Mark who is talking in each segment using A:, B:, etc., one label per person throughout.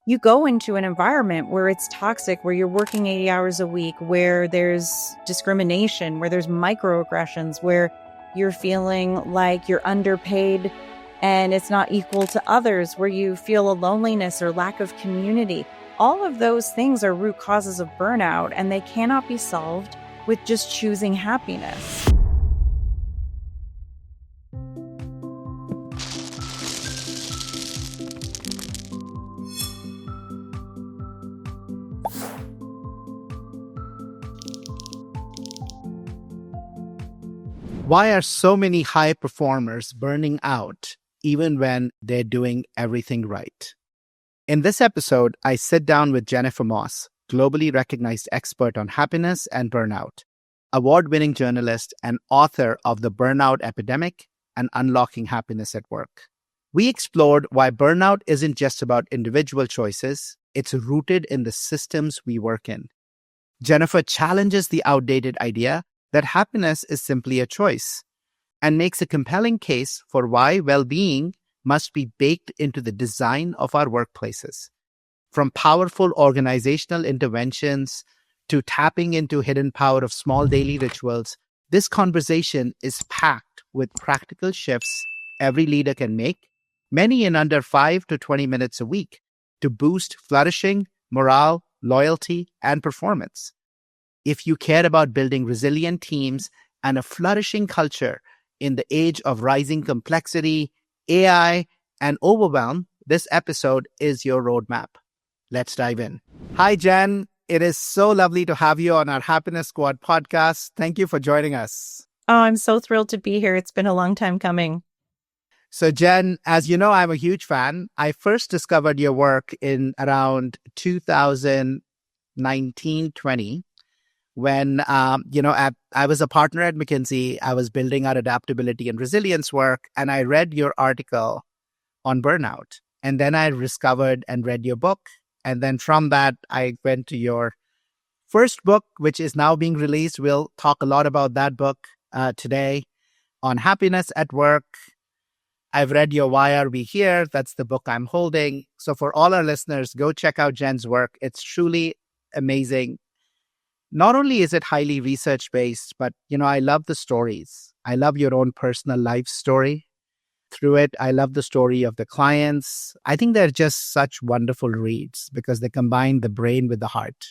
A: you go into an environment where it's toxic, where you're working 80 hours a week, where there's discrimination, where there's microaggressions, where you're feeling like you're underpaid and it's not equal to others, where you feel a loneliness or lack of community. All of those things are root causes of burnout, and they cannot be solved with just choosing happiness.
B: Why are so many high performers burning out even when they're doing everything right? In this episode, I sit down with Jennifer Moss, globally recognized expert on happiness and burnout, award-winning journalist and author of The Burnout Epidemic and Unlocking Happiness at Work. We explored why burnout isn't just about individual choices, it's rooted in the systems we work in. Jennifer challenges the outdated idea that happiness is simply a choice and makes a compelling case for why well-being must be baked into the design of our workplaces. From powerful organizational interventions to tapping into hidden power of small daily rituals, this conversation is packed with practical shifts every leader can make, many in under 5 to 20 minutes a week, to boost flourishing, morale, loyalty, and performance. If you care about building resilient teams and a flourishing culture in the age of rising complexity, AI, and overwhelm, this episode is your roadmap. Let's dive in. Hi, Jen. It is so lovely to have you on our Happiness Squad podcast. Thank you for joining us.
A: Oh, I'm so thrilled to be here. It's been a long time coming.
B: So, Jen, as you know, I'm a huge fan. I first discovered your work in around 2019-20. When, I was a partner at McKinsey. I was building our adaptability and resilience work, and I read your article on burnout. And then I discovered and read your book. And then from that, I went to your first book, which is now being released. We'll talk a lot about that book today, on happiness at work. I've read your Why Are We Here? That's the book I'm holding. So for all our listeners, go check out Jen's work. It's truly amazing. Not only is it highly research-based, but, I love the stories. I love your own personal life story. Through it, I love the story of the clients. I think they're just such wonderful reads because they combine the brain with the heart.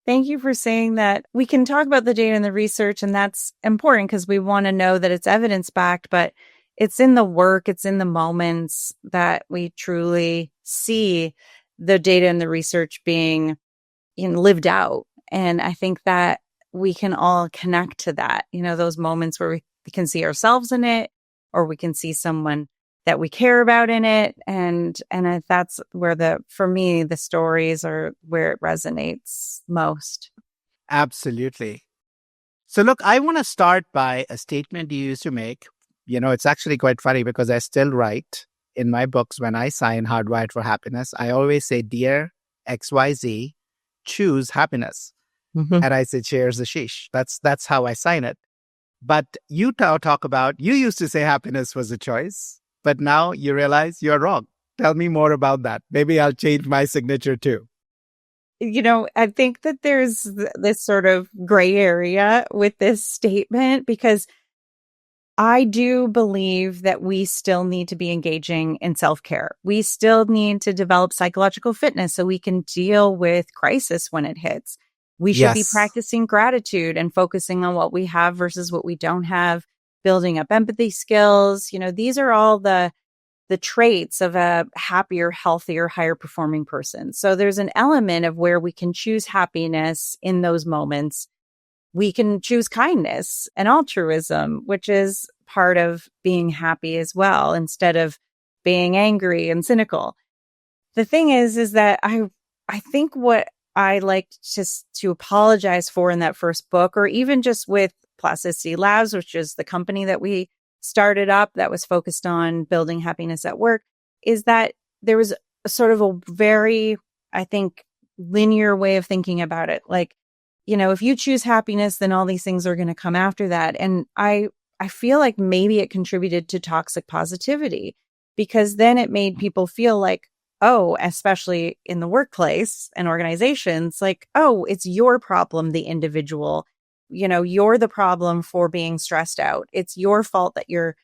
A: Thank you for saying that. We can talk about the data and the research, and that's important because we want to know that it's evidence-backed, but it's in the work, it's in the moments that we truly see the data and the research being lived out. And I think that we can all connect to that, those moments where we can see ourselves in it, or we can see someone that we care about in it. And that's where for me, the stories are where it resonates most.
B: Absolutely. So look, I want to start by a statement you used to make. It's actually quite funny because I still write in my books when I sign Hardwired for Happiness. I always say, "Dear XYZ, choose happiness." Mm-hmm. And I say, "Cheers, Ashish." That's how I sign it. But you talk about, you used to say happiness was a choice, but now you realize you're wrong. Tell me more about that. Maybe I'll change my signature too.
A: I think that there's this sort of gray area with this statement because I do believe that we still need to be engaging in self-care. We still need to develop psychological fitness so we can deal with crisis when it hits. We should be practicing gratitude and focusing on what we have versus what we don't have, building up empathy skills. These are all the traits of a happier, healthier, higher performing person. So there's an element of where we can choose happiness in those moments. We can choose kindness and altruism, which is part of being happy as well, instead of being angry and cynical. The thing is that I think what I like to apologize for in that first book, or even just with Plasticity Labs, which is the company that we started up that was focused on building happiness at work, is that there was a sort of a very, I think, linear way of thinking about it. Like, if you choose happiness, then all these things are going to come after that. And I feel like maybe it contributed to toxic positivity because then it made people feel like, oh, especially in the workplace and organizations, like, oh, it's your problem, the individual. You're the problem for being stressed out. It's your fault that you're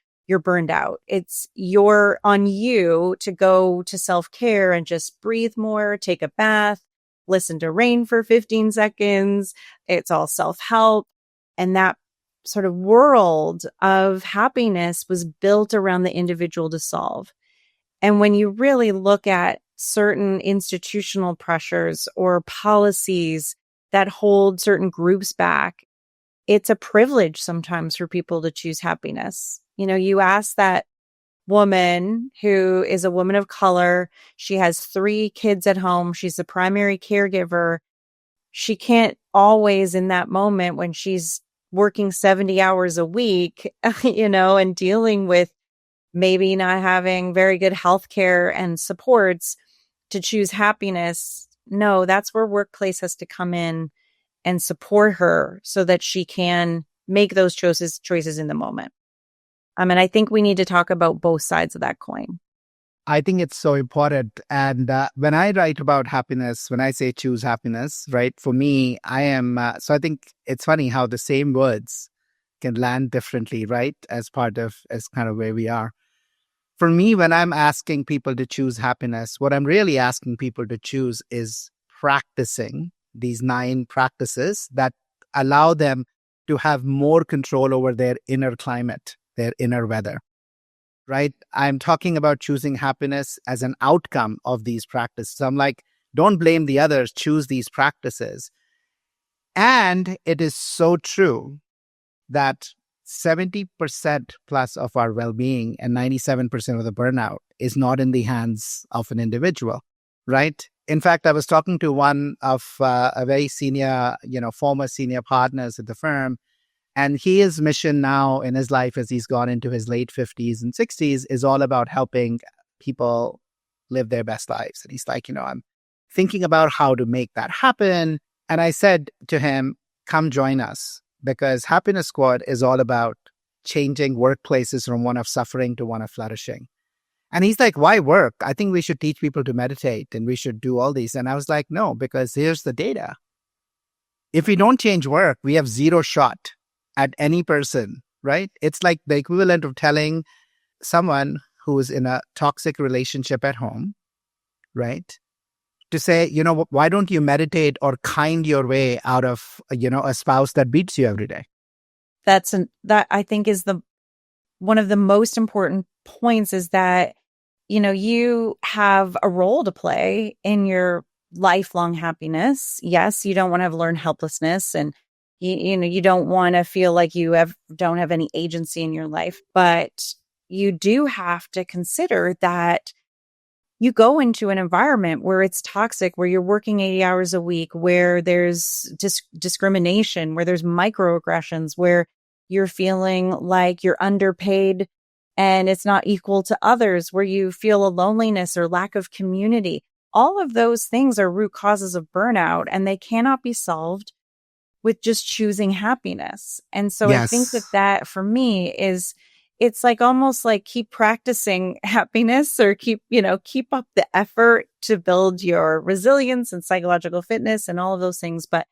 A: burned out. It's your on you to go to self-care and just breathe more, take a bath, listen to rain for 15 seconds. It's all self-help. And that sort of world of happiness was built around the individual to solve. And when you really look at certain institutional pressures or policies that hold certain groups back, it's a privilege sometimes for people to choose happiness. You ask that woman who is a woman of color, she has 3 kids at home, she's the primary caregiver. She can't always, in that moment when she's working 70 hours a week, and dealing with maybe not having very good healthcare and supports, to choose happiness. No, that's where workplace has to come in and support her so that she can make those choices in the moment. And I think we need to talk about both sides of that coin.
B: I think it's so important. And when I write about happiness, when I say choose happiness, right, for me, I am, so I think it's funny how the same words can land differently, right, as kind of where we are. For me, when I'm asking people to choose happiness, what I'm really asking people to choose is practicing these 9 practices that allow them to have more control over their inner climate, their inner weather, right? I'm talking about choosing happiness as an outcome of these practices. So I'm like, don't blame the others, choose these practices. And it is so true that 70% plus of our well-being and 97% of the burnout is not in the hands of an individual, right? In fact, I was talking to one of a very senior, former senior partners at the firm, and his mission now in his life as he's gone into his late 50s and 60s is all about helping people live their best lives. And he's like, I'm thinking about how to make that happen. And I said to him, come join us, because Happiness Squad is all about changing workplaces from one of suffering to one of flourishing. And he's like, why work? I think we should teach people to meditate and we should do all these. And I was like, no, because here's the data. If we don't change work, we have 0 shot at any person, right? It's like the equivalent of telling someone who is in a toxic relationship at home, right, to say, why don't you meditate or kind your way out of, a spouse that beats you every day?
A: That I think is one of the most important points, is that, you have a role to play in your lifelong happiness. Yes, you don't want to learn helplessness, and you don't want to feel like you don't have any agency in your life, but you do have to consider that you go into an environment where it's toxic, where you're working 80 hours a week, where there's discrimination, where there's microaggressions, where you're feeling like you're underpaid and it's not equal to others, where you feel a loneliness or lack of community. All of those things are root causes of burnout, and they cannot be solved with just choosing happiness. And so I think that for me it's like almost like keep practicing happiness, or keep up the effort to build your resilience and psychological fitness and all of those things. But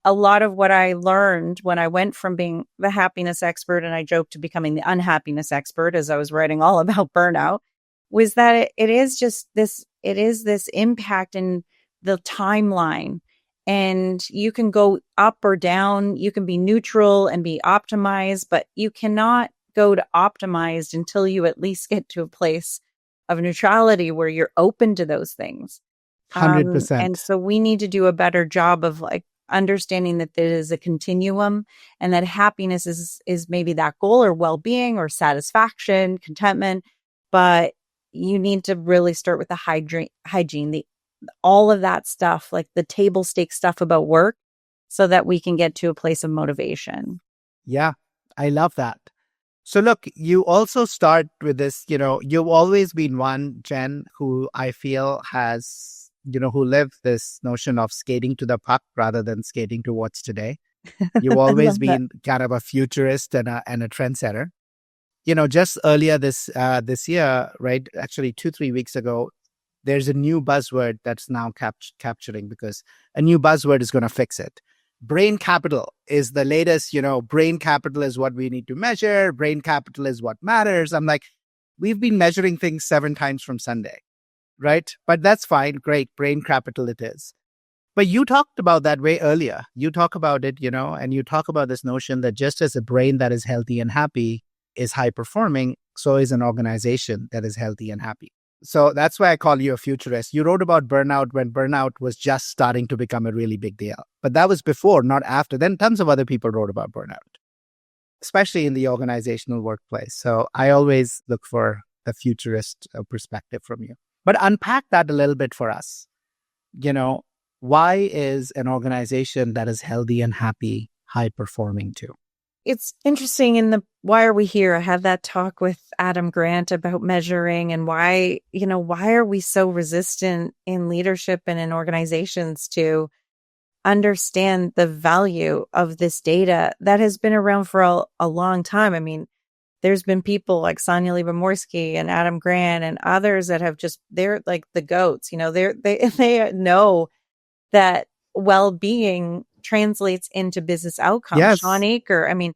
A: a lot of what I learned when I went from being the happiness expert, and I joked, to becoming the unhappiness expert as I was writing all about burnout, was that it is this impact in the timeline. And you can go up or down, you can be neutral and be optimized, but you cannot go to optimized until you at least get to a place of neutrality where you're open to those things.
B: 100%.
A: And so we need to do a better job of understanding that there is a continuum, and that happiness is maybe that goal, or well-being, or satisfaction, contentment. But you need to really start with the hygiene, all of that stuff, like the table stake stuff about work, so that we can get to a place of motivation.
B: Yeah, I love that. So look, you also start with this, you've always been one, Jen, who I feel has, who lived this notion of skating to the puck rather than skating to what's today. You've always been kind of a futurist and a trendsetter. Just earlier this year, right, actually 2-3 weeks ago, there's a new buzzword that's now capturing, because a new buzzword is going to fix it. Brain capital is the latest, brain capital is what we need to measure. Brain capital is what matters. I'm like, we've been measuring things 7 times from Sunday, right? But that's fine. Great. Brain capital it is. But you talked about that way earlier. You talk about it, and you talk about this notion that just as a brain that is healthy and happy is high performing, so is an organization that is healthy and happy. So that's why I call you a futurist. You wrote about burnout when burnout was just starting to become a really big deal. But that was before, not after. Then tons of other people wrote about burnout, especially in the organizational workplace. So I always look for a futurist perspective from you. But unpack that a little bit for us. Why is an organization that is healthy and happy high performing too?
A: It's interesting in the Why Are We Here? I had that talk with Adam Grant about measuring and why are we so resistant in leadership and in organizations to understand the value of this data that has been around for a long time. I mean, there's been people like Sonia Libamorsky and Adam Grant and others that have they're like the goats, they know that well-being translates into business outcomes.
B: Yes.
A: Sean Aker, I mean,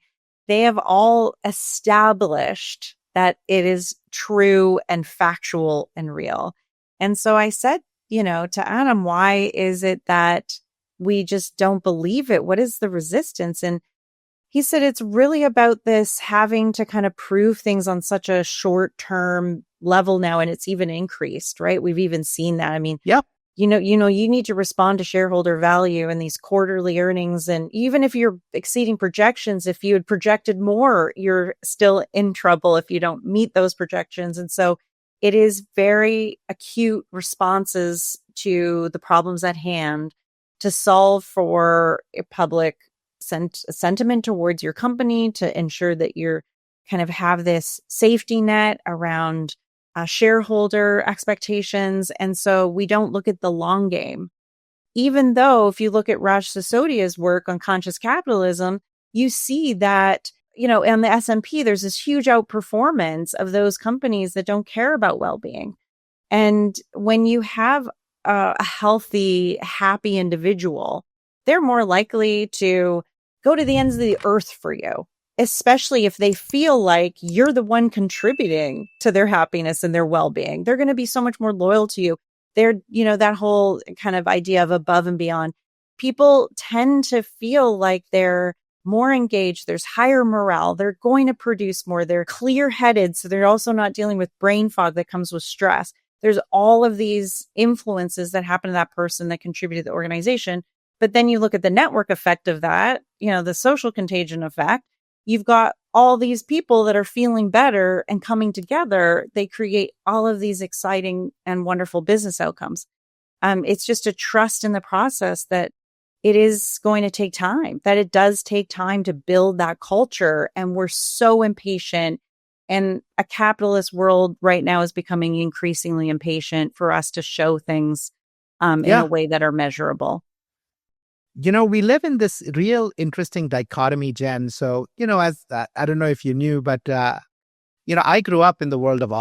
A: they have all established that it is true and factual and real. And so I said, to Adam, why is it that we just don't believe it? What is the resistance? And he said, it's really about this having to kind of prove things on such a short-term level now. And it's even increased, right? We've even seen that. I mean,
B: yep.
A: You need to respond to shareholder value and these quarterly earnings. And even if you're exceeding projections, if you had projected more, you're still in trouble if you don't meet those projections. And so it is very acute responses to the problems at hand to solve for a public sentiment towards your company, to ensure that you're kind of have this safety net around shareholder expectations. And so we don't look at the long game. Even though if you look at Raj Sisodia's work on conscious capitalism, you see that, on the S&P, there's this huge outperformance of those companies that don't care about well-being. And when you have a healthy, happy individual, they're more likely to go to the ends of the earth for you, especially if they feel like you're the one contributing to their happiness and their well-being. They're going to be so much more loyal to you. They're, that whole kind of idea of above and beyond. People tend to feel like they're more engaged. There's higher morale. They're going to produce more. They're clear-headed. So they're also not dealing with brain fog that comes with stress. There's all of these influences that happen to that person that contribute to the organization. But then you look at the network effect of that, the social contagion effect. You've got all these people that are feeling better and coming together. They create all of these exciting and wonderful business outcomes. It's just a trust in the process that it is going to take time, that it does take time to build that culture. And we're so impatient. And a capitalist world right now is becoming increasingly impatient for us to show things in a way that are measurable.
B: We live in this real interesting dichotomy, Jen. So, as I don't know if you knew, but, I grew up in the world of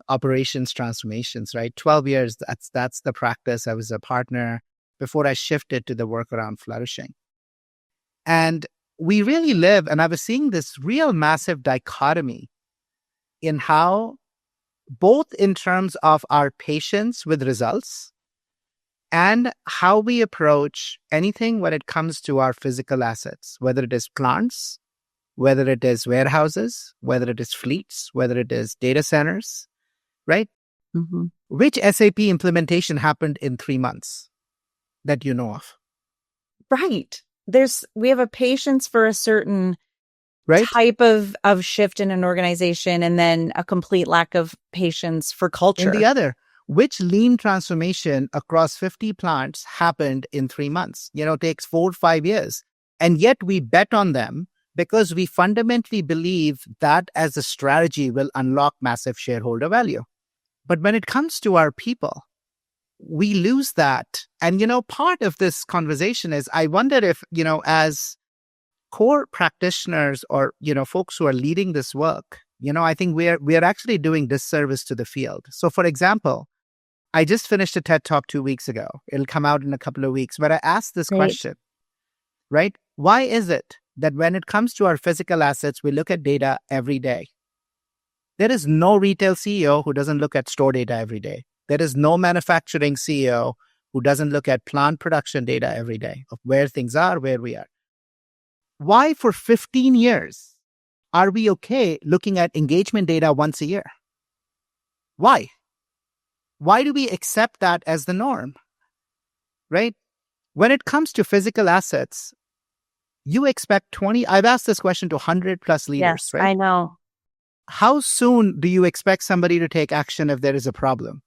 B: operations transformations, right? 12 years, that's the practice. I was a partner before I shifted to the work around flourishing. And we really live, and I was seeing this real massive dichotomy in how, both in terms of our patience with results, and how we approach anything when it comes to our physical assets, whether it is plants, whether it is warehouses, whether it is fleets, whether it is data centers, right?
A: Mm-hmm.
B: Which SAP implementation happened in 3 months that you know of?
A: Right. We have a patience for a certain
B: right?
A: type of shift in an organization, and then a complete lack of patience for culture.
B: And the other, which lean transformation across 50 plants happened in 3 months? Takes 4 or 5 years. And yet we bet on them because we fundamentally believe that as a strategy will unlock massive shareholder value. But when it comes to our people, we lose that. And, part of this conversation is, I wonder if, as core practitioners or, folks who are leading this work, I think we are actually doing disservice to the field. So, for example, I just finished a TED Talk 2 weeks ago. It'll come out in a couple of weeks. But I asked this
A: Great.
B: question, right? Why is it that when it comes to our physical assets, we look at data every day? There is no retail CEO who doesn't look at store data every day. There is no manufacturing CEO who doesn't look at plant production data every day of where things are, where we are. Why for 15 years are we okay looking at engagement data once a year? Why? Why do we accept that as the norm? Right? When it comes to physical assets, you expect 20, I've asked this question to 100 plus leaders,
A: Yes,
B: right?
A: I know.
B: How soon do you expect somebody to take action if there is a problem?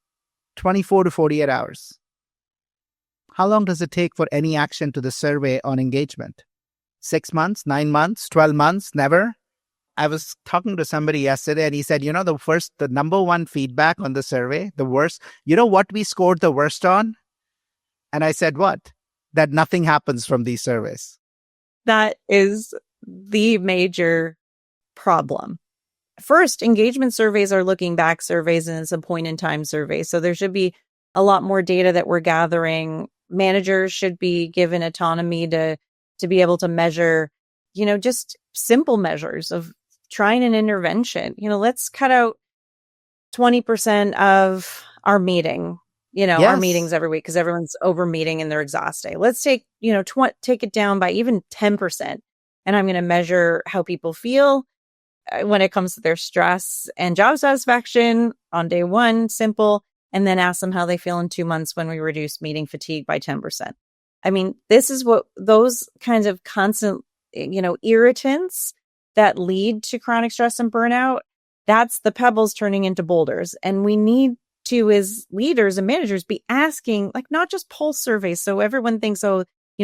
B: 24 to 48 hours. How long does it take for any action to the survey on engagement? 6 months, 9 months, 12 months, never? I was talking to somebody yesterday and he said, the number one feedback on the survey, the worst, what we scored the worst on? And I said, what? That nothing happens from these surveys.
A: That is the major problem. First, engagement surveys are looking back surveys and it's a point in time survey. So there should be a lot more data that we're gathering. Managers should be given autonomy to be able to measure, just simple measures of trying an intervention. Let's cut out 20% of our meeting, our meetings every week because everyone's over meeting and they're exhausted. Let's take, take it down by even 10%. And I'm going to measure how people feel when it comes to their stress and job satisfaction on day one, simple, and then ask them how they feel in 2 months when we reduce meeting fatigue by 10%. I mean, this is what those kinds of constant, irritants that lead to chronic stress and burnout, that's the pebbles turning into boulders. And we need to, as leaders and managers, be asking, not just pulse surveys. So everyone thinks,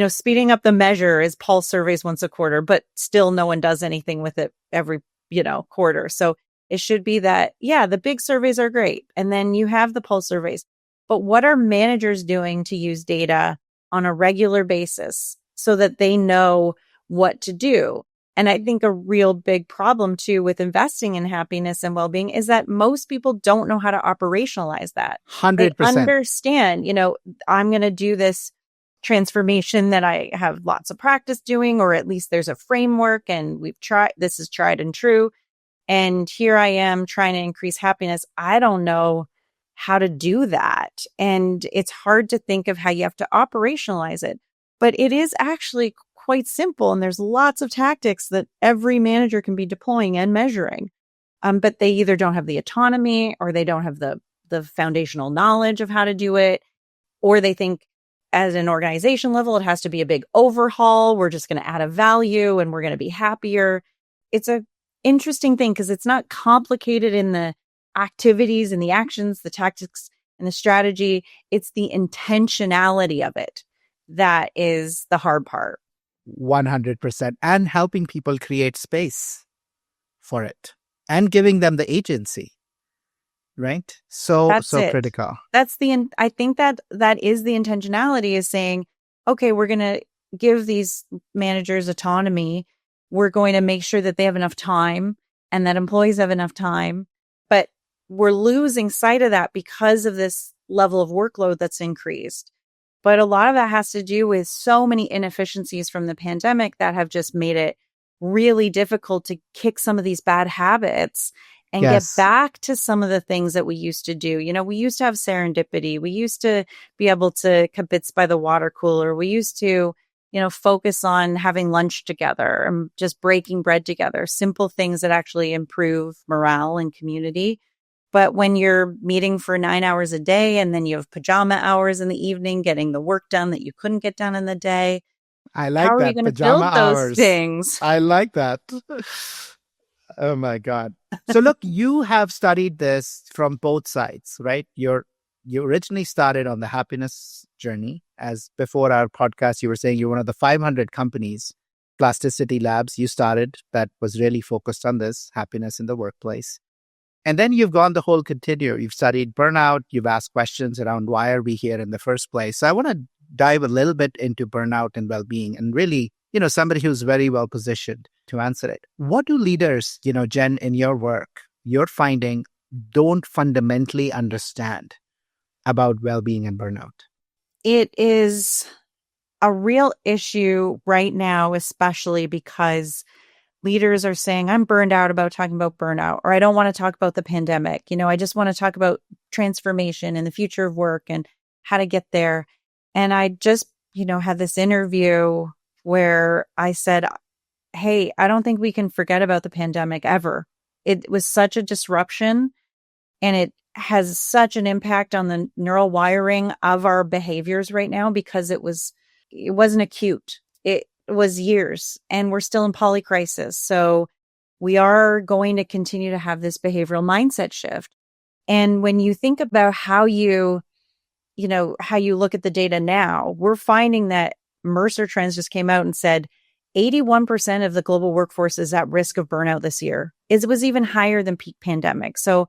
A: speeding up the measure is pulse surveys once a quarter, but still no one does anything with it every quarter. So it should be that, the big surveys are great. And then you have the pulse surveys. But what are managers doing to use data on a regular basis so that they know what to do? And I think a real big problem too with investing in happiness and well-being is that most people don't know how to operationalize that.
B: 100%.
A: They understand, I'm going to do this transformation that I have lots of practice doing, or at least there's a framework and this is tried and true. And here I am trying to increase happiness. I don't know how to do that. And it's hard to think of how you have to operationalize it, but it is actually quite simple. And there's lots of tactics that every manager can be deploying and measuring. But they either don't have the autonomy or they don't have the foundational knowledge of how to do it, or they think as an organization level, it has to be a big overhaul. We're just going to add a value and we're going to be happier. It's a interesting thing because it's not complicated in the activities and the actions, the tactics and the strategy. It's the intentionality of it that is the hard part.
B: 100%. And helping people create space for it and giving them the agency. Right?
A: That's
B: so
A: it.
B: critical.
A: I think that is the intentionality, is saying, okay, we're going to give these managers autonomy. We're going to make sure that they have enough time and that employees have enough time. But we're losing sight of that because of this level of workload that's increased. But a lot of that has to do with so many inefficiencies from the pandemic that have just made it really difficult to kick some of these bad habits and get back to some of the things that we used to do. We used to have serendipity. We used to be able to kibitz by the water cooler. We used to, focus on having lunch together and just breaking bread together. Simple things that actually improve morale and community. But when you're meeting for 9 hours a day and then you have pajama hours in the evening, getting the work done that you couldn't get done in the day,
B: I like
A: how
B: that.
A: are you going to
B: Pajama
A: build those
B: hours.
A: things?
B: I like that. Oh my God. So look, you have studied this from both sides, right? You originally started on the happiness journey. As before our podcast, you were saying you're one of the 500 companies, Plasticity Labs, you started that was really focused on this, happiness in the workplace. And then you've gone the whole continuum. You've studied burnout. You've asked questions around why are we here in the first place. So I want to dive a little bit into burnout and well-being and really, somebody who's very well positioned to answer it. What do leaders, Jen, in your work, you're finding don't fundamentally understand about well-being and burnout?
A: It is a real issue right now, especially because leaders are saying, I'm burned out about talking about burnout, or I don't want to talk about the pandemic. I just want to talk about transformation and the future of work and how to get there. And I just, had this interview where I said, hey, I don't think we can forget about the pandemic ever. It was such a disruption, and it has such an impact on the neural wiring of our behaviors right now, because it wasn't acute. It was years, and we're still in polycrisis. So we are going to continue to have this behavioral mindset shift. And when you think about how you look at the data now, we're finding that Mercer Trends just came out and said 81% of the global workforce is at risk of burnout this year. It was even higher than peak pandemic. So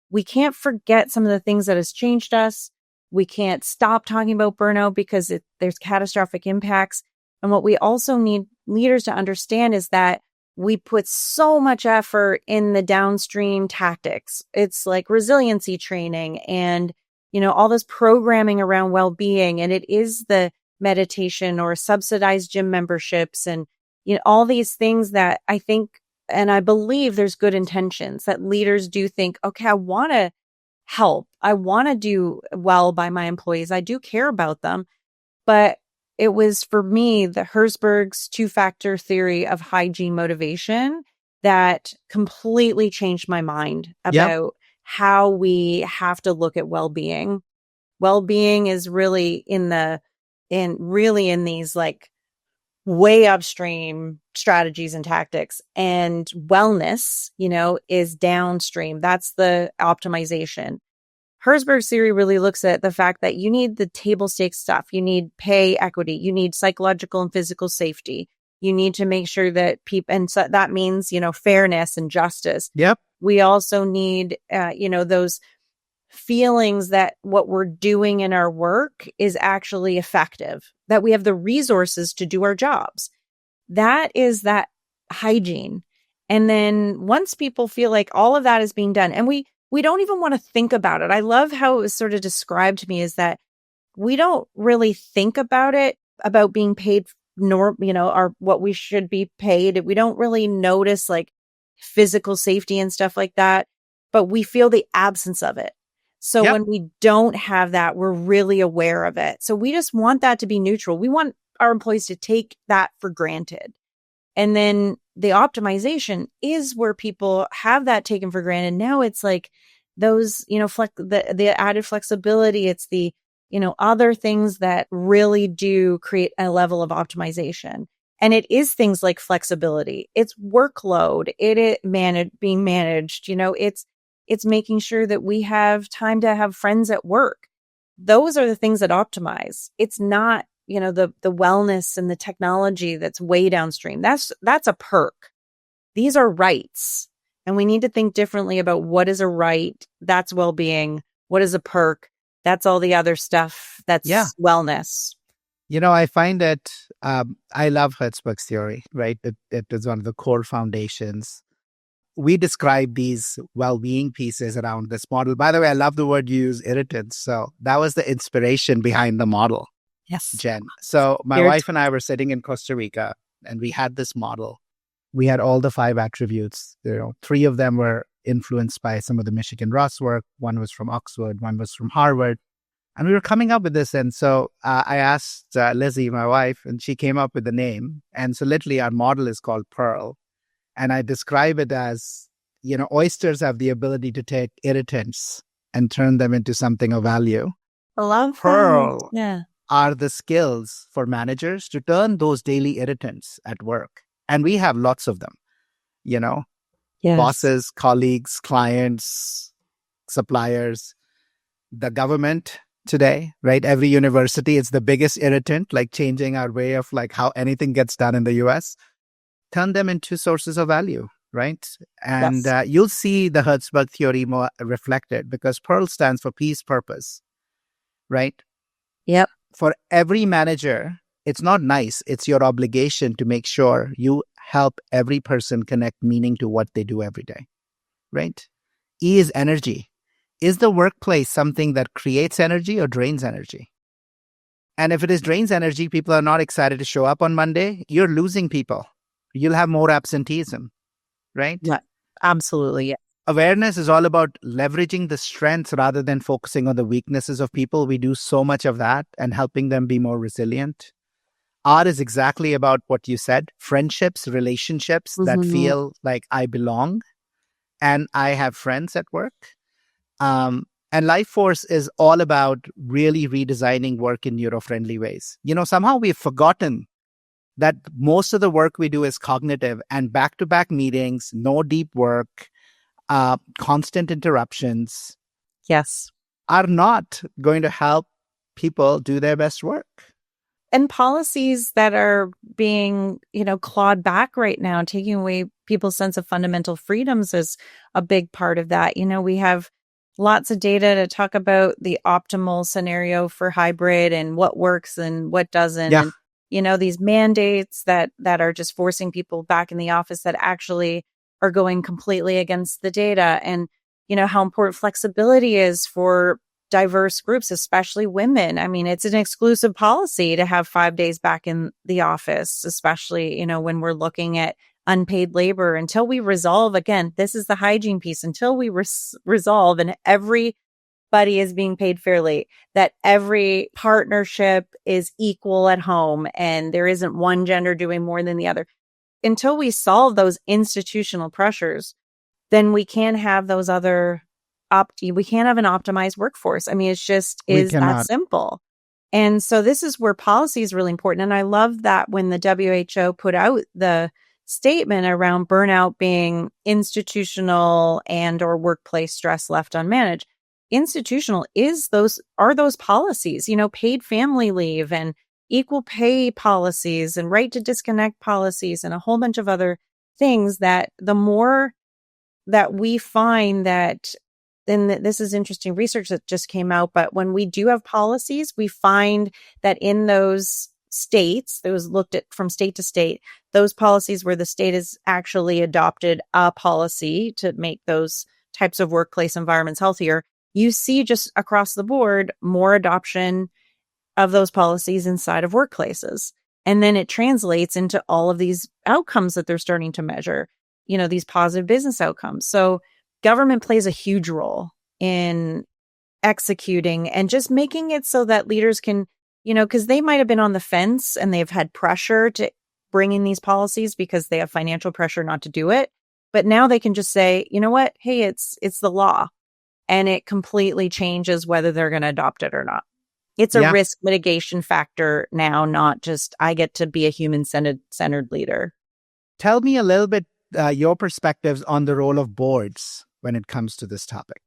A: we can't forget some of the things that has changed us. We can't stop talking about burnout because there's catastrophic impacts. And what we also need leaders to understand is that we put so much effort in the downstream tactics. It's like resiliency training and, all this programming around well-being. And it is the meditation or subsidized gym memberships and, all these things that I think, and I believe there's good intentions that leaders do think, okay, I want to help. I want to do well by my employees. I do care about them. But it was, for me, the Herzberg's 2-factor theory of hygiene motivation that completely changed my mind about how we have to look at well-being. Well-being is really in these like way upstream strategies and tactics, and wellness, is downstream. That's the optimization. Herzberg's theory really looks at the fact that you need the table stakes stuff. You need pay equity. You need psychological and physical safety. You need to make sure that people, and so that means, fairness and justice.
B: Yep.
A: We also need, those feelings that what we're doing in our work is actually effective, that we have the resources to do our jobs. That is that hygiene. And then once people feel like all of that is being done, and we don't even want to think about it. I love how it was sort of described to me, is that we don't really think about it, about being paid, or what we should be paid. We don't really notice like physical safety and stuff like that, but we feel the absence of it. So when we don't have that, we're really aware of it. So we just want that to be neutral. We want our employees to take that for granted. And then the optimization is where people have that taken for granted. Now it's like those, the added flexibility. It's the, other things that really do create a level of optimization. And it is things like flexibility. It's workload. It is being managed. It's making sure that we have time to have friends at work. Those are the things that optimize. It's not, the wellness and the technology that's way downstream. That's a perk. These are rights. And we need to think differently about what is a right. That's well-being. What is a perk? That's all the other stuff. That's wellness.
B: I find that I love Herzberg's theory, right? It is one of the core foundations. We describe these well-being pieces around this model. By the way, I love the word you use, irritants. So that was the inspiration behind the model.
A: Yes.
B: Jen. So my wife and I were sitting in Costa Rica, and we had this model. We had all the 5 attributes. 3 of them were influenced by some of the Michigan Ross work. One was from Oxford, one was from Harvard. And we were coming up with this. And so I asked Lizzie, my wife, and she came up with the name. And so literally our model is called Pearl. And I describe it as, oysters have the ability to take irritants and turn them into something of value.
A: I love
B: Pearl
A: that.
B: are the skills for managers to turn those daily irritants at work. And we have lots of them, bosses, colleagues, clients, suppliers, the government today, right? Every university is the biggest irritant, like changing our way of like how anything gets done in the US. Turn them into sources of value, right? And you'll see the Herzberg theory more reflected, because Pearl stands for peace, purpose, right?
A: Yep.
B: For every manager, it's not nice. It's your obligation to make sure you help every person connect meaning to what they do every day, right? E is energy. Is the workplace something that creates energy or drains energy? And if it is drains energy, people are not excited to show up on Monday, you're losing people. You'll have more absenteeism, right?
A: Yeah, absolutely. Yeah.
B: Awareness is all about leveraging the strengths rather than focusing on the weaknesses of people. We do so much of that and helping them be more resilient. Art is exactly about what you said, friendships, relationships that
A: Mhm.
B: feel like I belong and I have friends at work. And Life Force is all about really redesigning work in neuro-friendly ways. Somehow we've forgotten that most of the work we do is cognitive and back-to-back meetings, no deep work, constant interruptions
A: Yes.
B: are not going to help people do their best work.
A: And policies that are being, clawed back right now, taking away people's sense of fundamental freedoms is a big part of that. We have lots of data to talk about the optimal scenario for hybrid and what works and what doesn't.
B: Yeah,
A: And, these mandates that are just forcing people back in the office that actually are going completely against the data. And, how important flexibility is for diverse groups, especially women. I mean, it's an exclusive policy to have 5 days back in the office, especially, when we're looking at unpaid labor until we resolve. Again, this is the hygiene piece until we resolve and everybody is being paid fairly, that every partnership is equal at home and there isn't one gender doing more than the other. Until we solve those institutional pressures, then we can't have those other we can't have an optimized workforce. I mean, it's just
B: we
A: is that
B: cannot.
A: simple. And so this is where policy is really important. And I love that when the WHO put out the statement around burnout being institutional and or workplace stress left unmanaged. Institutional are those policies, paid family leave and equal pay policies and right to disconnect policies and a whole bunch of other things that the more that we find that, and this is interesting research that just came out, but when we do have policies, we find that in those states, those looked at from state to state, those policies where the state has actually adopted a policy to make those types of workplace environments healthier, you see just across the board more adoption of those policies inside of workplaces. And then it translates into all of these outcomes that they're starting to measure, these positive business outcomes. So government plays a huge role in executing and just making it so that leaders can, because they might have been on the fence and they've had pressure to bring in these policies because they have financial pressure not to do it. But now they can just say, you know what? Hey, it's the law. And it completely changes whether they're going to adopt it or not. It's a
B: Yeah.
A: risk mitigation factor now, not just I get to be a human-centered leader.
B: Tell me a little bit your perspectives on the role of boards when it comes to this topic.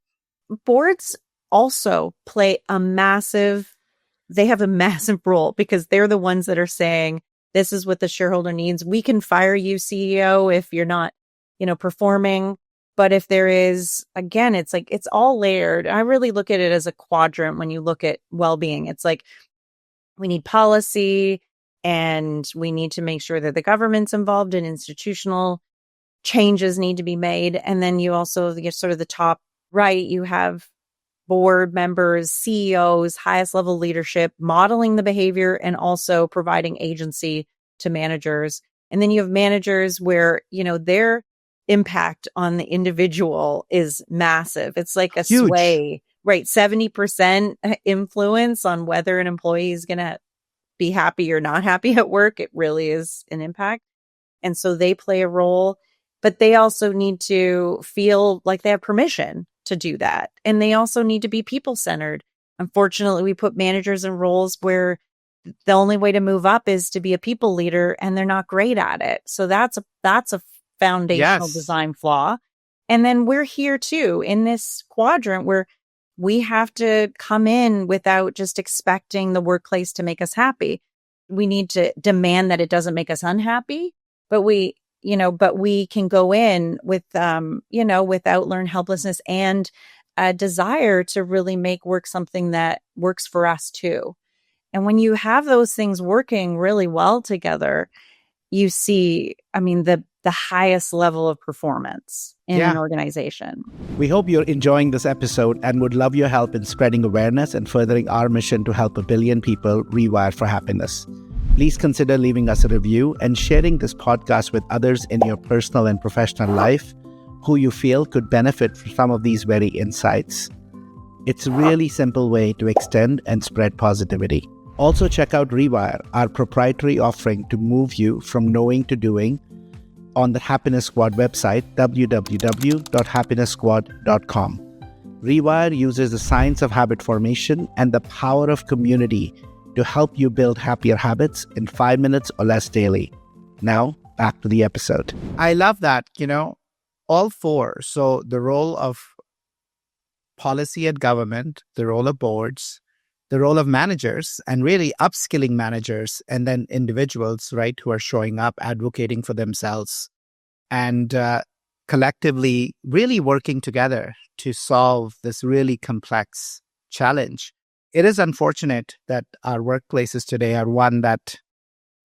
A: Boards also they have a massive role because they're the ones that are saying, this is what the shareholder needs. We can fire you, CEO, if you're not, performing. But if there is, again, it's like, it's all layered. I really look at it as a quadrant when you look at well-being. It's like, we need policy and we need to make sure that the government's involved in institutional changes need to be made. And then you also get sort of the top right, you have board members, CEOs, highest level leadership, modeling the behavior and also providing agency to managers. And then you have managers where, their impact on the individual is massive. It's like a
B: Huge.
A: sway, right? 70% influence on whether an employee is going to be happy or not happy at work. It really is an impact. And so they play a role, but they also need to feel like they have permission to do that. And they also need to be people centered. Unfortunately, we put managers in roles where the only way to move up is to be a people leader and they're not great at it. So that's a foundational
B: Yes.
A: design flaw. And then we're here too in this quadrant where we have to come in without just expecting the workplace to make us happy. We need to demand that it doesn't make us unhappy, but we can go in with, without learned helplessness and a desire to really make work something that works for us too. And when you have those things working really well together, you see, I mean, the highest level of performance in an
B: Yeah.
A: organization.
B: We hope you're enjoying this episode and would love your help in spreading awareness and furthering our mission to help 1 billion people rewire for happiness. Please consider leaving us a review and sharing this podcast with others in your personal and professional life who you feel could benefit from some of these very insights. It's a really simple way to extend and spread positivity. Also check out Rewire, our proprietary offering to move you from knowing to doing, on the Happiness Squad website, www.happiness-squad.com. Rewire uses the science of habit formation and the power of community to help you build happier habits in 5 minutes or less daily. Now, back to the episode. I love that, all four. So the role of policy and government, the role of boards, the role of managers, and really upskilling managers, and then individuals, right, who are showing up, advocating for themselves, and collectively really working together to solve this really complex challenge. It is unfortunate that our workplaces today are one that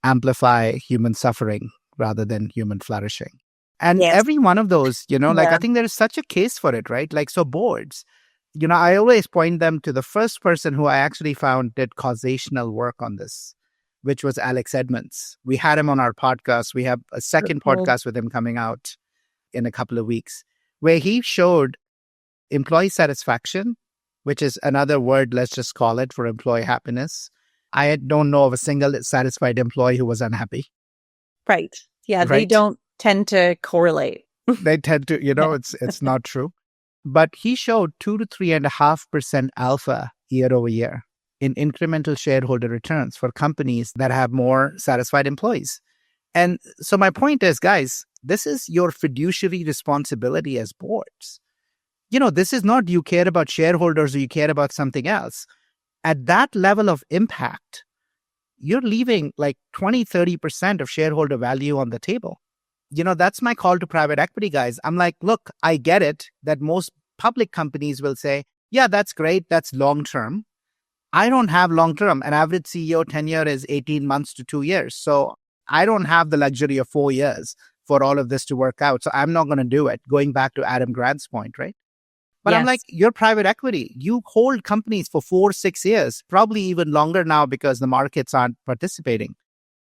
B: amplify human suffering rather than human flourishing. And
A: Yes.
B: every one of those, I think there is such a case for it, right? So boards, I always point them to the first person who I actually found did causational work on this, which was Alex Edmonds. We had him on our podcast. We have a second podcast with him coming out in a couple of weeks, where he showed employee satisfaction, which is another word, let's just call it, for employee happiness. I don't know of a single satisfied employee who was unhappy.
A: Right. Yeah,
B: right?
A: They don't tend to correlate.
B: They tend to, it's not true. But he showed 2 to 3.5% alpha year over year in incremental shareholder returns for companies that have more satisfied employees. And so my point is, guys, this is your fiduciary responsibility as boards. This is not you care about shareholders or you care about something else. At that level of impact, you're leaving like 20, 30% of shareholder value on the table. That's my call to private equity guys. I'm like, look, I get it that most public companies will say, yeah, that's great. That's long-term. I don't have long-term. An average CEO tenure is 18 months to 2 years. So I don't have the luxury of 4 years for all of this to work out. So I'm not going to do it. Going back to Adam Grant's point, right? But yes. I'm like, you're private equity. You hold companies for 4-6 years, probably even longer now because the markets aren't participating.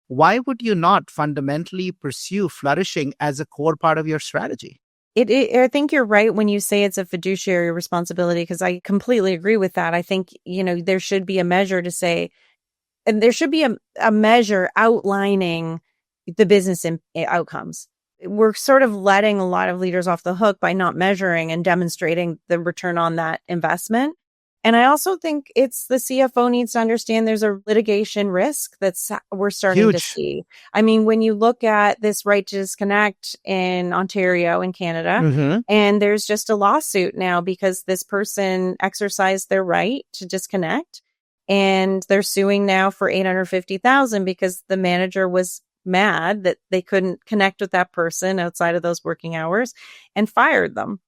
B: Why would you not fundamentally pursue flourishing as a core part of your strategy?
A: I think you're right when you say it's a fiduciary responsibility, because I completely agree with that. I think, there should be a measure to say, and there should be a measure outlining the business outcomes. We're sort of letting a lot of leaders off the hook by not measuring and demonstrating the return on that investment. And I also think it's the CFO needs to understand there's a litigation risk we're starting to see. I mean, when you look at this right to disconnect in Ontario and Canada, and there's just a lawsuit now because this person exercised their right to disconnect, and they're suing now for $850,000 because the manager was mad that they couldn't connect with that person outside of those working hours and fired them.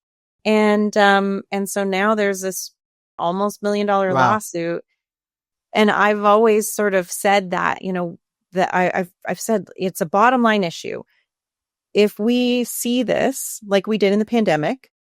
A: And so now there's this almost $1 million lawsuit. And I've always sort of said that, that I've said it's a bottom line issue. If we see this, like we did in the pandemic,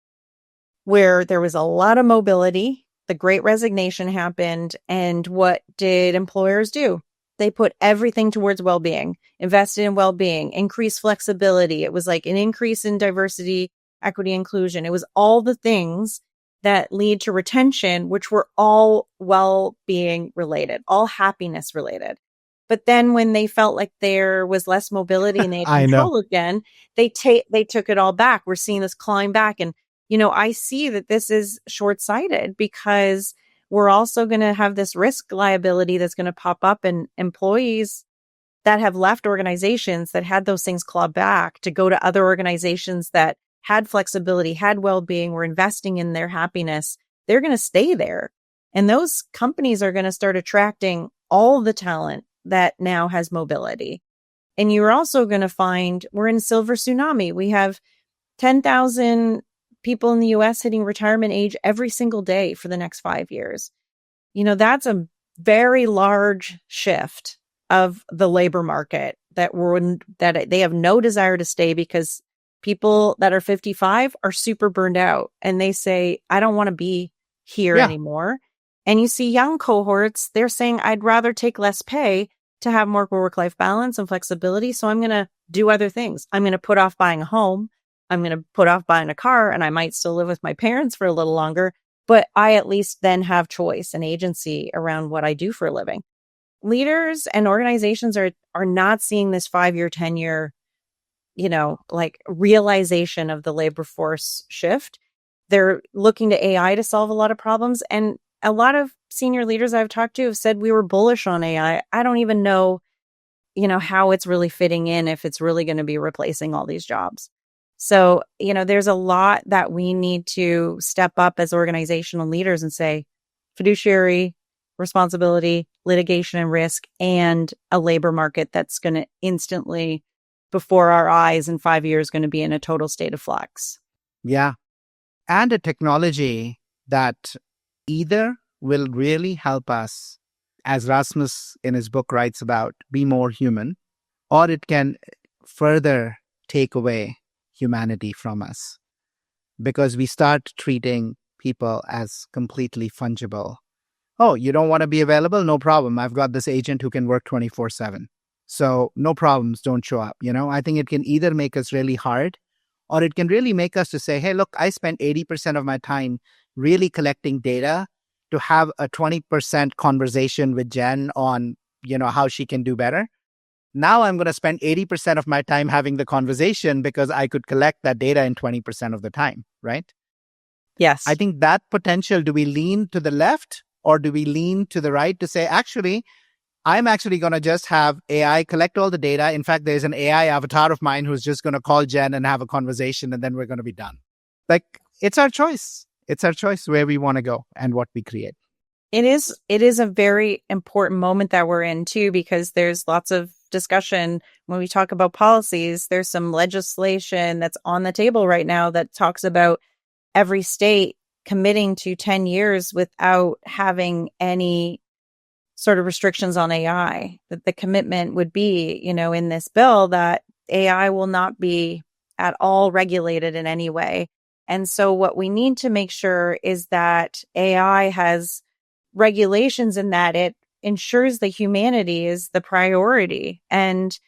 A: where there was a lot of mobility, the Great Resignation happened, and what did employers do? They put everything towards well-being, invested in well-being, increased flexibility. It was like an increase in diversity, equity, inclusion. It was all the things that lead to retention, which were all well-being related, all happiness related. But then when they felt like there was less mobility and they had control again, they took it all back. We're seeing this climb back. And, I see that this is short-sighted because we're also going to have this risk liability that's going to pop up, and employees that have left organizations that had those things clawed back to go to other organizations that had flexibility, had well-being, were investing in their happiness, they're going to stay there. And those companies are going to start attracting all the talent that now has mobility. And you're also going to find we're in a silver tsunami. We have 10,000 people in the US hitting retirement age every single day for the next 5 years. That's a very large shift of the labor market that they have no desire to stay because people that are 55 are super burned out and they say, I don't want to be here
B: Yeah.
A: anymore. And you see young cohorts, they're saying, I'd rather take less pay to have more work-life balance and flexibility. So I'm going to do other things. I'm going to put off buying a home. I'm going to put off buying a car, and I might still live with my parents for a little longer, but I at least then have choice and agency around what I do for a living. Leaders and organizations are not seeing this 5-year, 10-year, like realization of the labor force shift. They're looking to AI to solve a lot of problems. And a lot of senior leaders I've talked to have said we were bullish on AI. I don't even know, how it's really fitting in, if it's really going to be replacing all these jobs. So, there's a lot that we need to step up as organizational leaders and say fiduciary responsibility, litigation and risk, and a labor market that's going to instantly, before our eyes in 5 years, going to be in a total state of flux.
B: Yeah. And a technology that either will really help us, as Rasmus in his book writes about, be more human, or it can further take away humanity from us because we start treating people as completely fungible. Oh, you don't want to be available? No problem. I've got this agent who can work 24/7. So no problems, don't show up. I think it can either make us really hard, or it can really make us to say, hey, look, I spent 80% of my time really collecting data to have a 20% conversation with Jen on, how she can do better. Now I'm going to spend 80% of my time having the conversation because I could collect that data in 20% of the time, right?
A: Yes.
B: I think that potential, do we lean to the left or do we lean to the right to say, actually, I'm actually going to just have AI collect all the data. In fact, there's an AI avatar of mine who's just going to call Jen and have a conversation, and then we're going to be done. Like, it's our choice. It's our choice where we want to go and what we create.
A: It is a very important moment that we're in too, because there's lots of discussion when we talk about policies. There's some legislation that's on the table right now that talks about every state committing to 10 years without having any sort of restrictions on AI. That the commitment would be, in this bill, that AI will not be at all regulated in any way. And so what we need to make sure is that AI has regulations in that it ensures that humanity is the priority. And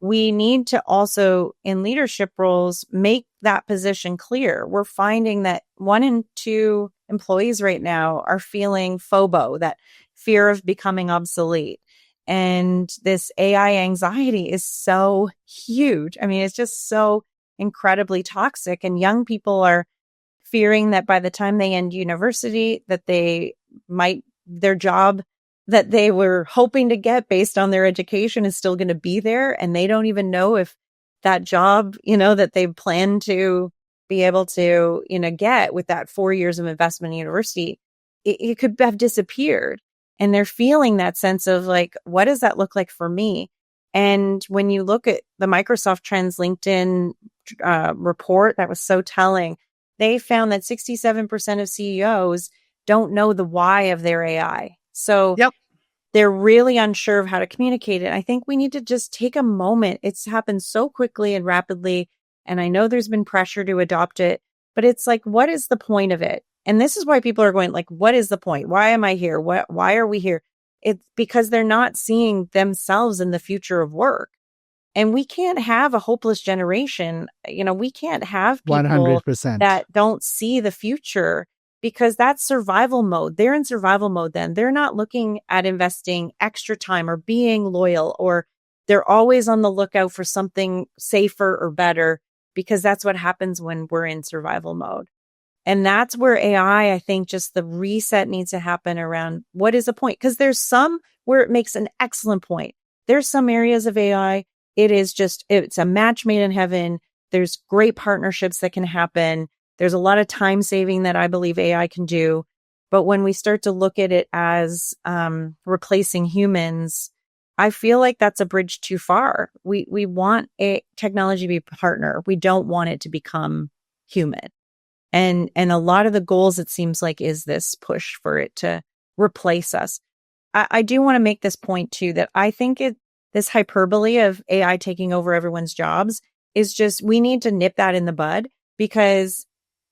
A: we need to also, in leadership roles, make that position clear. We're finding that 1 in 2 employees right now are feeling FOBBO, that fear of becoming obsolete. And this AI anxiety is so huge. I mean, it's just so incredibly toxic. And young people are fearing that by the time they end university, that their job that they were hoping to get based on their education is still going to be there. And they don't even know if that job, that they plan to be able to, get with that 4 years of investment in university, it could have disappeared. And they're feeling that sense of like, what does that look like for me? And when you look at the Microsoft Trends LinkedIn report, that was so telling. They found that 67% of CEOs don't know the why of their AI. So they're really unsure of how to communicate it. I think we need to just take a moment. It's happened so quickly and rapidly. And I know there's been pressure to adopt it, but it's like, what is the point of it? And this is why people are going like, what is the point? Why am I here? Why are we here? It's because they're not seeing themselves in the future of work. And we can't have a hopeless generation. We can't have people
B: 100%.
A: that don't see the future, because that's survival mode. They're in survival mode then. They're not looking at investing extra time or being loyal, or they're always on the lookout for something safer or better, because that's what happens when we're in survival mode. And that's where AI, I think, just the reset needs to happen around what is the point? Because there's some where it makes an excellent point. There's some areas of AI, it's a match made in heaven. There's great partnerships that can happen. There's a lot of time saving that I believe AI can do. But when we start to look at it as replacing humans, I feel like that's a bridge too far. We want a technology to be a partner. We don't want it to become human. And a lot of the goals, it seems like, is this push for it to replace us. I do want to make this point too, that I think this hyperbole of AI taking over everyone's jobs is just, we need to nip that in the bud, because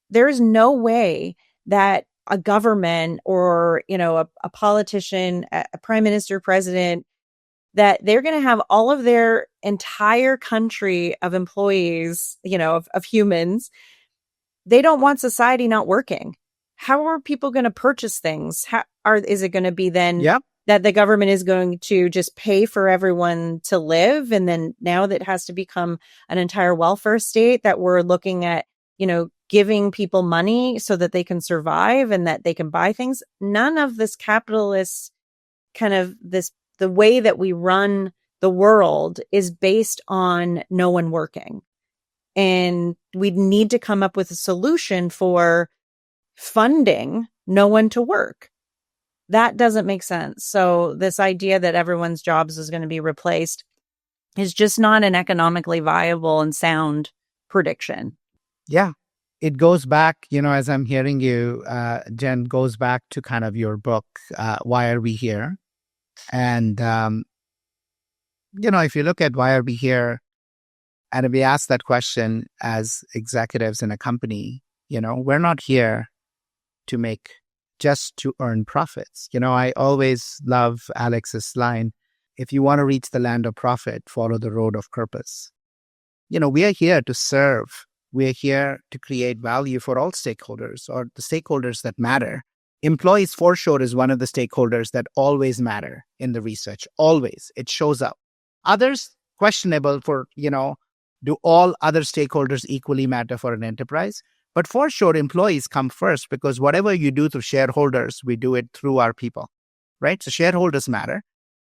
A: there's no way that a government or, a politician, a prime minister, president, that they're going to have all of their entire country of employees, of humans. They don't want society not working. How are people going to purchase things? Is it going to be then
B: Yep.
A: that the government is going to just pay for everyone to live? And then now that has to become an entire welfare state, that we're looking at, giving people money so that they can survive and that they can buy things. None of this capitalist kind of the way that we run the world is based on no one working. And we need to come up with a solution for funding no one to work. That doesn't make sense. So this idea that everyone's jobs is going to be replaced is just not an economically viable and sound prediction.
B: Yeah. It goes back, as I'm hearing you, Jen, goes back to kind of your book, Why Are We Here? And, if you look at why are we here, and if we ask that question as executives in a company, we're not here just to earn profits. I always love Alex's line, if you want to reach the land of profit, follow the road of purpose. We are here to serve. We are here to create value for all stakeholders, or the stakeholders that matter. Employees for sure is one of the stakeholders that always matter in the research. Always. It shows up. Others, questionable for, do all other stakeholders equally matter for an enterprise? But for sure, employees come first, because whatever you do through shareholders, we do it through our people, right? So shareholders matter,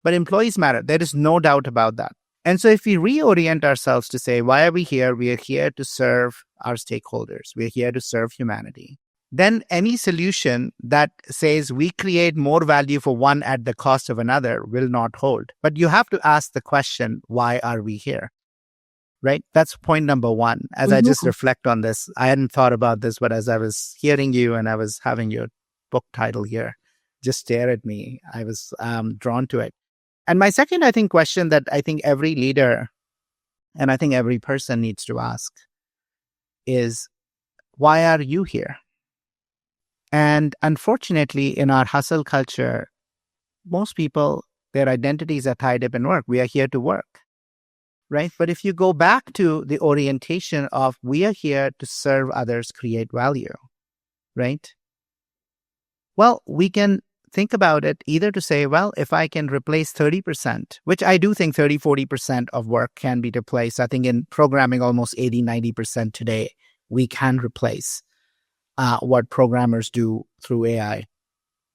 B: but employees matter. There is no doubt about that. And so if we reorient ourselves to say, why are we here? We are here to serve our stakeholders. We are here to serve humanity. Then any solution that says we create more value for one at the cost of another will not hold. But you have to ask the question, why are we here? Right? That's point number one. As I just reflect on this, I hadn't thought about this, but as I was hearing you and I was having your book title here just stare at me, I was drawn to it. And my second, question that I think every leader and I think every person needs to ask is, why are you here? And unfortunately, in our hustle culture, most people, their identities are tied up in work. We are here to work, right? But if you go back to the orientation of we are here to serve others, create value, right? Well, we can think about it either to say, well, if I can replace 30%, which I do think 30-40% of work can be replaced. I think in programming, almost 80-90% today, we can replace what programmers do through AI.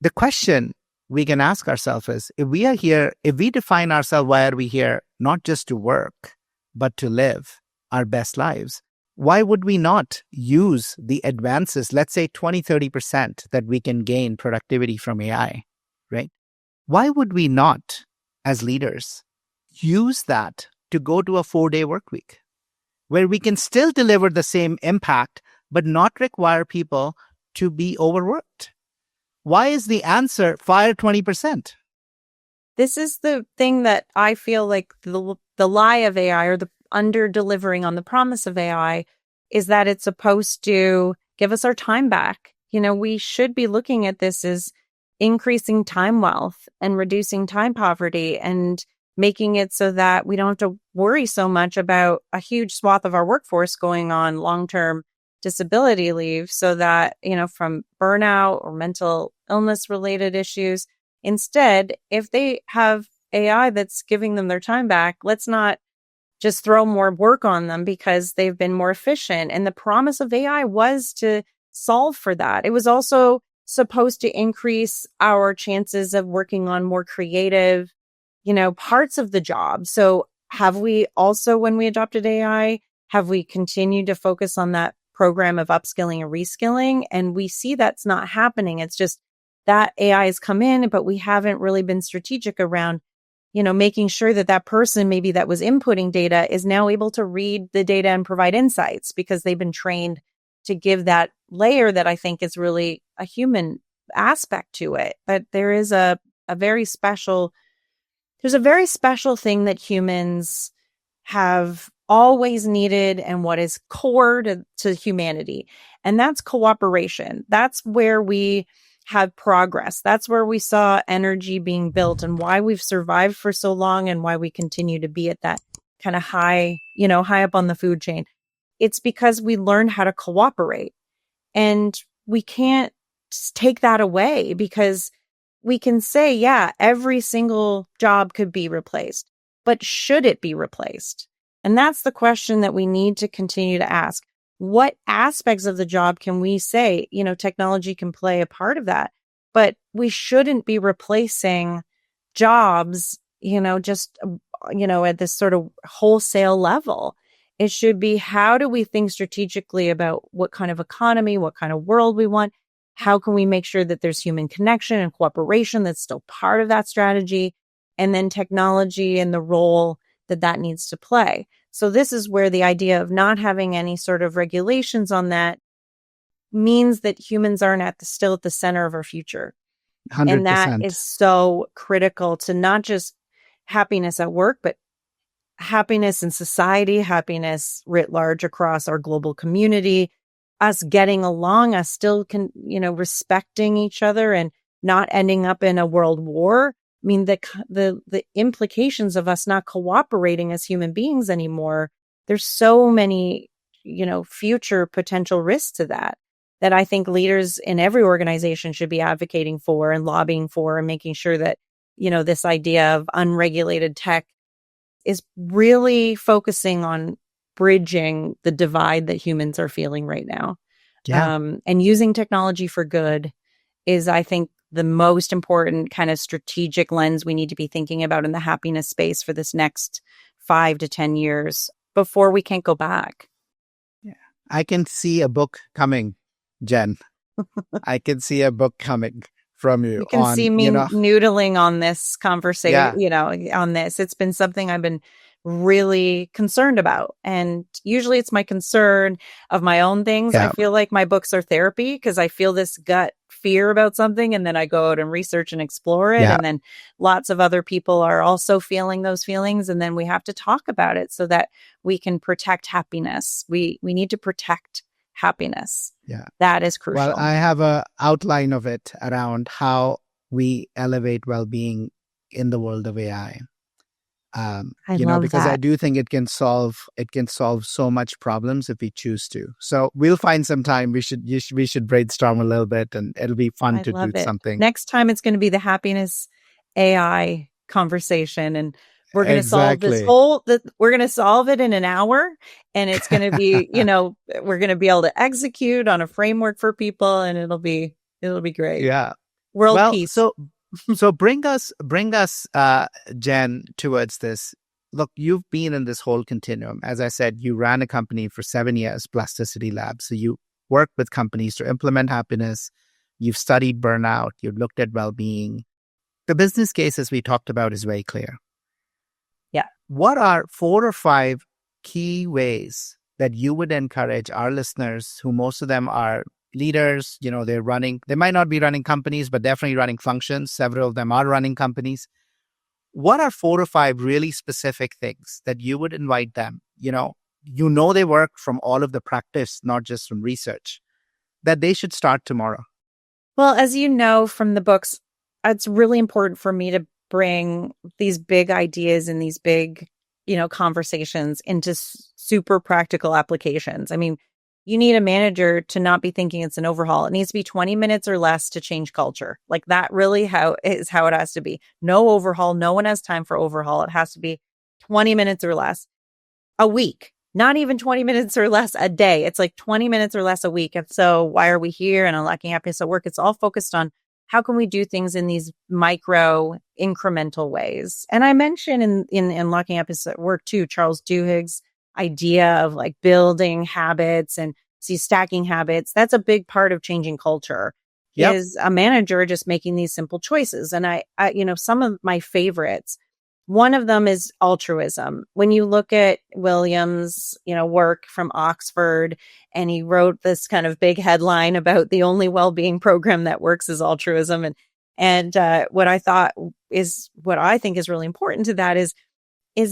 B: The question we can ask ourselves is, if we are here, if we define ourselves, why are we here? Not just to work, but to live our best lives. Why would we not use the advances, let's say 20-30% that we can gain productivity from AI, right? Why would we not, as leaders, use that to go to a 4-day work week where we can still deliver the same impact, but not require people to be overworked? Why is the answer fire 20%?
A: This is the thing that I feel like the lie of AI, or the under delivering on the promise of AI, is that it's supposed to give us our time back. We should be looking at this as increasing time wealth and reducing time poverty and making it so that we don't have to worry so much about a huge swath of our workforce going on long-term disability leave, so that, from burnout or mental illness related issues. Instead, if they have AI that's giving them their time back, let's not just throw more work on them because they've been more efficient. And the promise of AI was to solve for that. It was also supposed to increase our chances of working on more creative, parts of the job. So have we also, when we adopted AI, have we continued to focus on that program of upskilling and reskilling? And we see that's not happening. It's just that AI has come in, but we haven't really been strategic around, making sure that that person maybe that was inputting data is now able to read the data and provide insights, because they've been trained to give that layer that I think is really a human aspect to it. But there is a very special there's a very special thing that humans have always needed and what is core to humanity. And that's cooperation. That's where we have progress. That's where we saw energy being built and why we've survived for so long and why we continue to be at that kind of high, high up on the food chain. It's because we learned how to cooperate, and we can't take that away, because we can say, yeah, every single job could be replaced, but should it be replaced? And that's the question that we need to continue to ask. What aspects of the job can we say, technology can play a part of that, but we shouldn't be replacing jobs, just, at this sort of wholesale level. It should be, how do we think strategically about what kind of economy, what kind of world we want? How can we make sure that there's human connection and cooperation that's still part of that strategy? And then technology and the role that needs to play. So this is where the idea of not having any sort of regulations on that means that humans aren't still at the center of our future.
B: 100%.
A: And that is so critical to not just happiness at work, but happiness in society, happiness writ large across our global community, us getting along, us still respecting each other and not ending up in a world war. I mean, the implications of us not cooperating as human beings anymore, there's so many, future potential risks to that I think leaders in every organization should be advocating for and lobbying for, and making sure that, this idea of unregulated tech is really focusing on bridging the divide that humans are feeling right now.
B: Yeah.
A: And using technology for good is, I think, the most important kind of strategic lens we need to be thinking about in the happiness space for this next 5 to 10 years before we can't go back.
B: Yeah. I can see a book coming, Jen. I can see a book coming from you.
A: You can see me noodling on this conversation, on this. It's been something I've been really concerned about. And usually it's my concern of my own things.
B: Yeah.
A: I feel like my books are therapy, because I feel this gut fear about something, and then I go out and research and explore it.
B: Yeah.
A: And then lots of other people are also feeling those feelings. And then we have to talk about it so that we can protect happiness. We need to protect happiness.
B: Yeah.
A: That is crucial.
B: Well, I have an outline of it around how we elevate well-being in the world of AI.
A: I love
B: because
A: that.
B: I do think it can solve so much problems if we choose to. So we'll find some time. We should brainstorm a little bit, and it'll be fun to do something.
A: Next time it's going to be the happiness AI conversation, and we're going to solve this we're going to solve it in an hour, and it's going to be, we're going to be able to execute on a framework for people, and it'll be great.
B: Yeah.
A: World peace.
B: So bring us, Jen, towards this. Look, you've been in this whole continuum. As I said, you ran a company for 7 years, Plasticity Lab. So you worked with companies to implement happiness. You've studied burnout. You've looked at well-being. The business case, as we talked about, is very clear.
A: Yeah.
B: What are 4 or 5 key ways that you would encourage our listeners, who most of them are leaders, they might not be running companies, but definitely running functions. Several of them are running companies. What are 4 or 5 really specific things that you would invite them? They work from all of the practice, not just from research, that they should start tomorrow.
A: Well, as you know from the books, it's really important for me to bring these big ideas and these big, conversations into super practical applications. I mean, you need a manager to not be thinking it's an overhaul. It needs to be 20 minutes or less to change culture. Like, that really is how it has to be. No overhaul. No one has time for overhaul. It has to be 20 minutes or less a week, not even 20 minutes or less a day. It's like 20 minutes or less a week. And so why are we here and unlocking happiness at work? It's all focused on how can we do things in these micro incremental ways. And I mentioned in Unlocking Happiness at Work too, Charles Duhigg's idea of like building habits and stacking habits. That's a big part of changing culture.
B: Yep.
A: Is a manager just making these simple choices. And I some of my favorites, one of them is altruism. When you look at Williams, work from Oxford, and he wrote this kind of big headline about the only well-being program that works is altruism. And what I think is really important to that is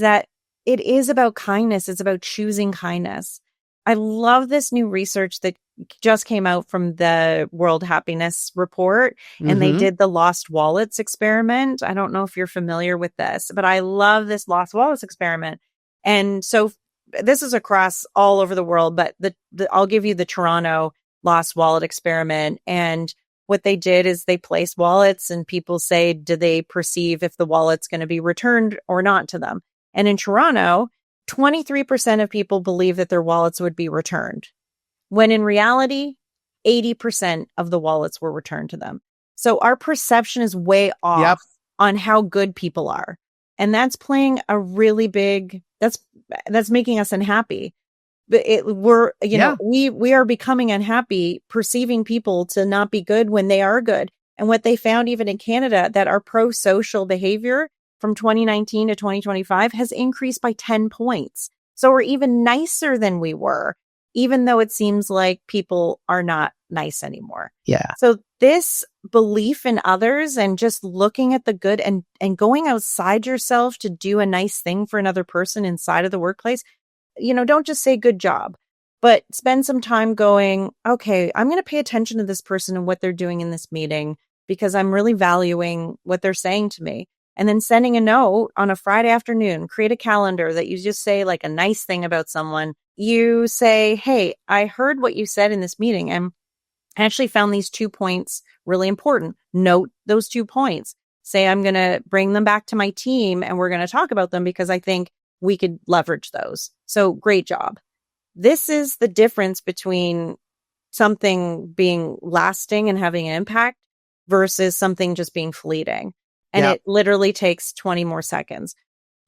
A: that it is about kindness. It's about choosing kindness. I love this new research that just came out from the World Happiness Report, and they did the lost wallets experiment. I don't know if you're familiar with this, but I love this lost wallets experiment. And so this is across all over the world, but I'll give you the Toronto lost wallet experiment. And what they did is they placed wallets, and people say, do they perceive if the wallet's going to be returned or not to them? And in Toronto, 23% of people believe that their wallets would be returned, when in reality, 80% of the wallets were returned to them. So our perception is way off on how good people are. And that's playing a really big, that's making us unhappy. But we are becoming unhappy, perceiving people to not be good when they are good. And what they found even in Canada, that our pro-social behavior from 2019 to 2025 has increased by 10 points. So we're even nicer than we were, even though it seems like people are not nice anymore.
B: Yeah.
A: So this belief in others and just looking at the good and going outside yourself to do a nice thing for another person inside of the workplace, don't just say good job, but spend some time going, okay, I'm going to pay attention to this person and what they're doing in this meeting because I'm really valuing what they're saying to me. And then sending a note on a Friday afternoon, create a calendar that you just say like a nice thing about someone. You say, hey, I heard what you said in this meeting and I actually found these 2 points really important. Note those 2 points. Say, I'm going to bring them back to my team and we're going to talk about them because I think we could leverage those. So great job. This is the difference between something being lasting and having an impact versus something just being fleeting. And it literally takes 20 more seconds.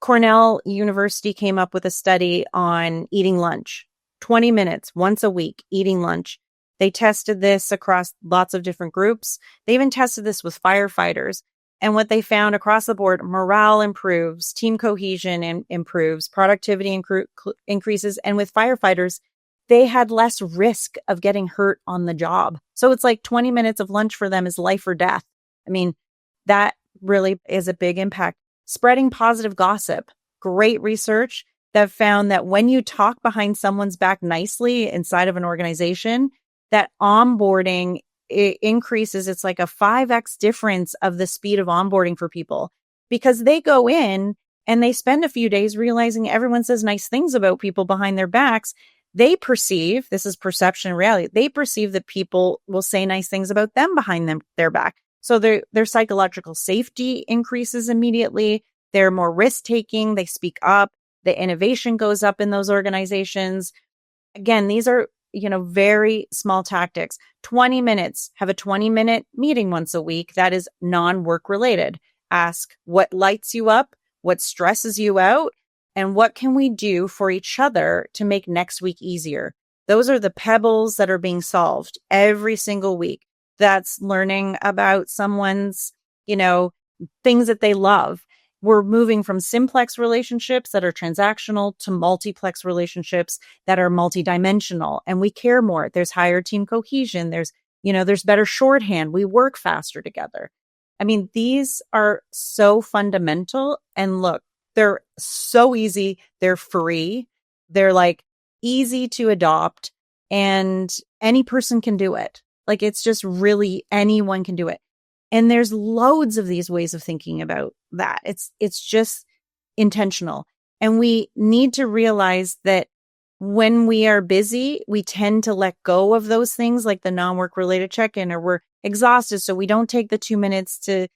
A: Cornell University came up with a study on eating lunch, 20 minutes once a week, eating lunch. They tested this across lots of different groups. They even tested this with firefighters. And what they found across the board, morale improves, team cohesion improves, productivity increases. And with firefighters, they had less risk of getting hurt on the job. So it's like 20 minutes of lunch for them is life or death. I mean, that really is a big impact. Spreading positive gossip. Great research that found that when you talk behind someone's back nicely inside of an organization, that onboarding it increases. It's like a 5x difference of the speed of onboarding for people because they go in and they spend a few days realizing everyone says nice things about people behind their backs. They perceive, this is perception and reality, they perceive that people will say nice things about them behind their back. So their psychological safety increases immediately. They're more risk-taking. They speak up. The innovation goes up in those organizations. Again, these are, very small tactics. 20 minutes, have a 20-minute meeting once a week. That is non-work related. Ask what lights you up, what stresses you out, and what can we do for each other to make next week easier? Those are the pebbles that are being solved every single week. That's learning about someone's, things that they love. We're moving from simplex relationships that are transactional to multiplex relationships that are multidimensional, and we care more. There's higher team cohesion. There's better shorthand. We work faster together. I mean, these are so fundamental, and look, they're so easy. They're free. They're like easy to adopt, and any person can do it. Like, it's just really anyone can do it. And there's loads of these ways of thinking about that. It's just intentional. And we need to realize that when we are busy, we tend to let go of those things like the non-work related check-in, or we're exhausted. So we don't take the 2 minutes to,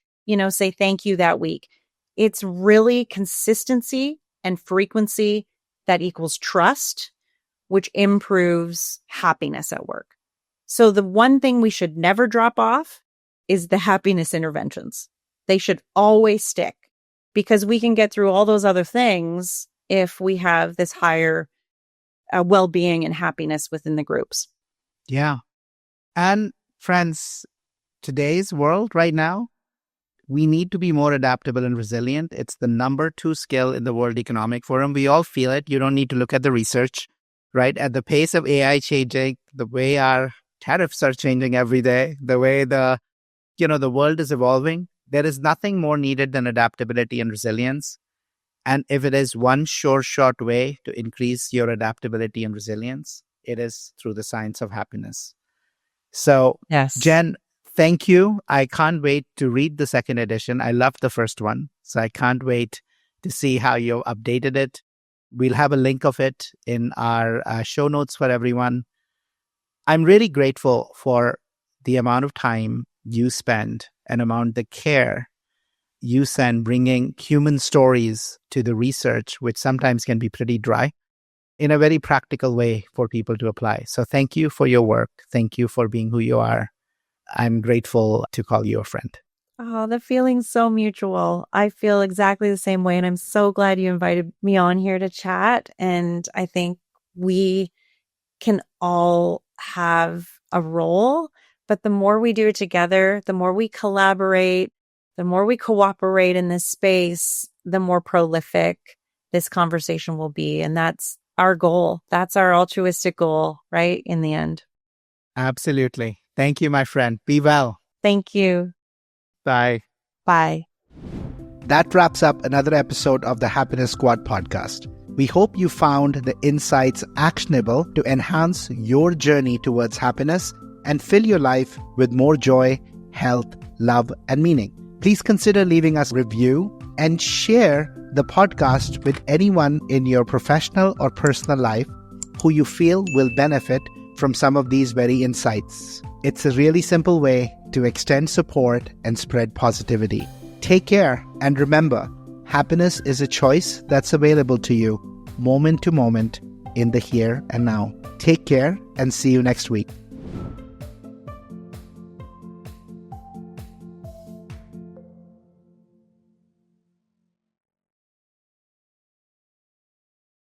A: say thank you that week. It's really consistency and frequency that equals trust, which improves happiness at work. So the one thing we should never drop off is the happiness interventions. They should always stick because we can get through all those other things if we have this higher well-being and happiness within the groups.
B: Yeah. And friends, today's world right now, we need to be more adaptable and resilient. It's the number 2 skill in the World Economic Forum. We all feel it. You don't need to look at the research, right? At the pace of AI changing, the way our tariffs are changing every day, the way the the world is evolving. There is nothing more needed than adaptability and resilience. And if it is one sure short way to increase your adaptability and resilience, it is through the science of happiness. So,
A: Yes.
B: Jen, thank you. I can't wait to read the second edition. I loved the first one. So I can't wait to see how you updated it. We'll have a link of it in our show notes for everyone. I'm really grateful for the amount of time you spend and the care you send bringing human stories to the research, which sometimes can be pretty dry, in a very practical way for people to apply. So thank you for your work. Thank you for being who you are. I'm grateful to call you a friend.
A: Oh, the feeling's so mutual. I feel exactly the same way. And I'm so glad you invited me on here to chat. And I think we can all have a role, but the more we do it together, the more we collaborate, the more we cooperate in this space, the more prolific this conversation will be. And that's our goal. That's our altruistic goal, right? In the end.
B: Absolutely. Thank you, my friend. Be well.
A: Thank you.
B: Bye.
A: Bye.
B: That wraps up another episode of the Happiness Squad podcast. We hope you found the insights actionable to enhance your journey towards happiness and fill your life with more joy, health, love, and meaning. Please consider leaving us a review and share the podcast with anyone in your professional or personal life who you feel will benefit from some of these very insights. It's a really simple way to extend support and spread positivity. Take care, and remember, happiness is a choice that's available to you moment to moment in the here and now. Take care and see you next week.